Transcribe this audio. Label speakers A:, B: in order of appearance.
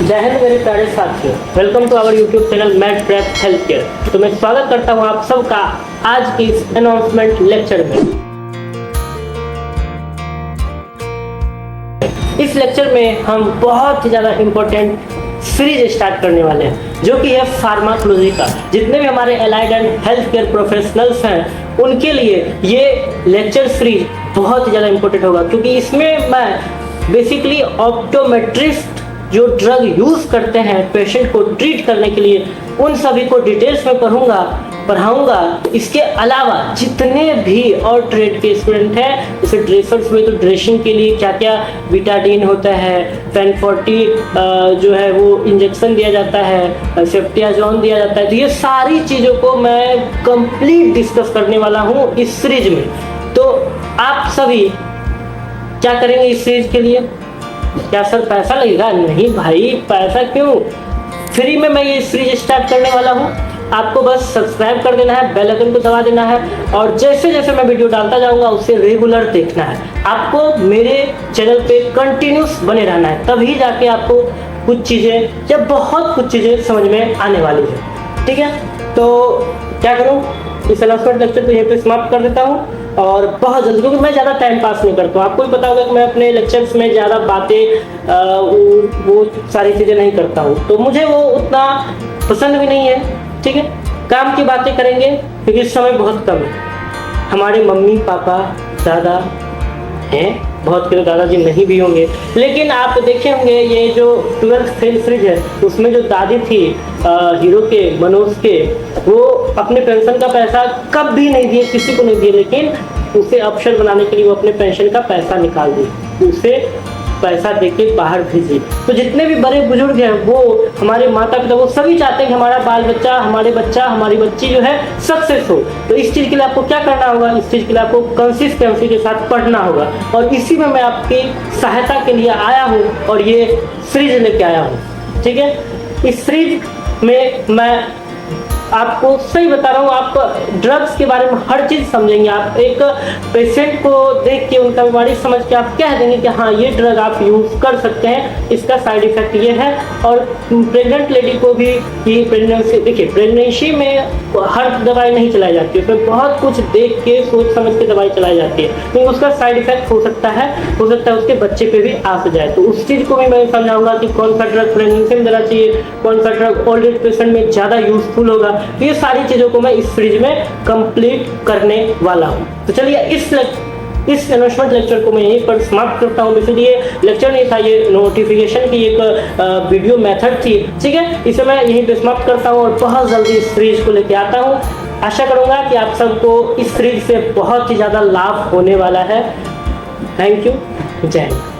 A: जय हिंद मेरे प्यारे साथियों, welcome to our YouTube channel med prep health care. तो मैं स्वागत करता हूं आप सबका आज की इस अनाउंसमेंट लेक्चर में। इस लेक्चर में हम बहुत ही ज़्यादा इम्पोर्टेंट सीरीज स्टार्ट करने वाले हैं, जो कि है फार्माकोलॉजी का। जितने भी हमारे allied and health care professionals हैं उनके लिए ये लेक्चर सीरीज बहुत ही ज़्यादा इम्पोर्टेंट होगा, क्योंकि इसमें मैं बेसिकली ऑप्टोमेट्रिस्ट जो ड्रग यूज़ करते हैं पेशेंट को ट्रीट करने के लिए, उन सभी को डिटेल्स में पढ़ाऊंगा। इसके अलावा जितने भी और ट्रेड के स्टूडेंट हैं, जैसे ड्रेसर्स में तो ड्रेसिंग के लिए क्या क्या विटाडीन होता है, फेन40 जो है वो इंजेक्शन दिया जाता है, सेफ्टियाजोन दिया जाता है, तो ये सारी चीज़ों को मैं कंप्लीट डिस्कस करने वाला हूँ इस सीरीज में। तो आप सभी क्या करेंगे इस सीरीज के लिए? क्या सर पैसा लगेगा? नहीं भाई, पैसा क्यों, फ्री में मैं ये सीरीज स्टार्ट करने वाला हूँ। आपको बस सब्सक्राइब कर देना है, बेल आइकन को दबा देना है, और जैसे जैसे मैं वीडियो डालता जाऊंगा उससे रेगुलर देखना है। आपको मेरे चैनल पे कंटिन्यूस बने रहना है, तभी जाके आपको कुछ चीज़ें या बहुत कुछ चीज़ें समझ में आने वाली है। ठीक है, तो क्या करूँ, इस अनाउंसमेंट लेक्चर को यहीं पे समाप्त कर देता हूँ, और बहुत जल्दी, क्योंकि मैं ज़्यादा टाइम पास नहीं करता हूँ। आपको भी पता होगा कि मैं अपने लेक्चर्स में ज़्यादा बातें वो सारी चीज़ें नहीं करता हूँ, तो मुझे वो उतना पसंद भी नहीं है। ठीक है, काम की बातें करेंगे, क्योंकि इस समय बहुत कम है। हमारे मम्मी पापा दादा हैं, बहुत के दादाजी नहीं भी होंगे, लेकिन आप देखे होंगे ये जो 12th फेल सीरीज है, उसमें जो दादी थी हीरो के, मनोज के, वो अपने पेंशन का पैसा कभी नहीं दिए, किसी को नहीं दिए, लेकिन उसे अफसर बनाने के लिए वो अपने पेंशन का पैसा निकाल दिए, उसे पैसा देके बाहर भेजी। तो जितने भी बड़े बुजुर्ग हैं, वो हमारे माता पिता, वो सभी चाहते हैं कि हमारा बाल बच्चा, हमारी बच्ची जो है सक्सेस हो। तो इस चीज़ के लिए आपको क्या करना होगा? इस चीज़ के लिए आपको कंसिस्टेंसी के साथ पढ़ना होगा, और इसी में मैं आपकी सहायता के लिए आया हूँ और ये सीरीज लेके आया हूँ। ठीक है, इस सीरीज में मैं आपको सही बता रहा हूँ, आप ड्रग्स के बारे में हर चीज़ समझेंगे। आप एक पेशेंट को देख के, उनका बीमारी समझ के आप कह देंगे कि हाँ ये ड्रग आप यूज़ कर सकते हैं, इसका साइड इफेक्ट ये है। और प्रेग्नेंट लेडी को भी ये प्रेगनेंसी, देखिए प्रेगनेंसी में हर दवाई नहीं चलाई जाती है, उसमें बहुत कुछ देख के सोच समझ के दवाई चलाई जाती है, लेकिन उसका साइड इफेक्ट हो सकता है उसके बच्चे पे भी आ जाए। तो उस चीज़ को भी मैं समझाऊंगा कि कौन सा ड्रग प्रेगनेंसी में देना चाहिए, कौन सा ड्रग ओल्ड एज पेशेंट में ज़्यादा यूजफुल होगा। तो ये सारी चीज़ों को मैं इस सीरीज में कंप्लीट करने वाला हूँ। तो चलिए इस अनाउंसमेंट लेक्चर को मैं यहीं पर समाप्त करता हूँ। वैसे ये लेक्चर नहीं था, ये नोटिफिकेशन की एक वीडियो मेथड थी। ठीक है, इसे मैं यहीं पर समाप्त करता हूँ और बहुत जल्दी इस सीरीज को लेके आता हूँ। आशा करूँगा कि आप सबको इस सीरीज से बहुत ही ज़्यादा लाभ होने वाला है। थैंक यू, जय हिंद।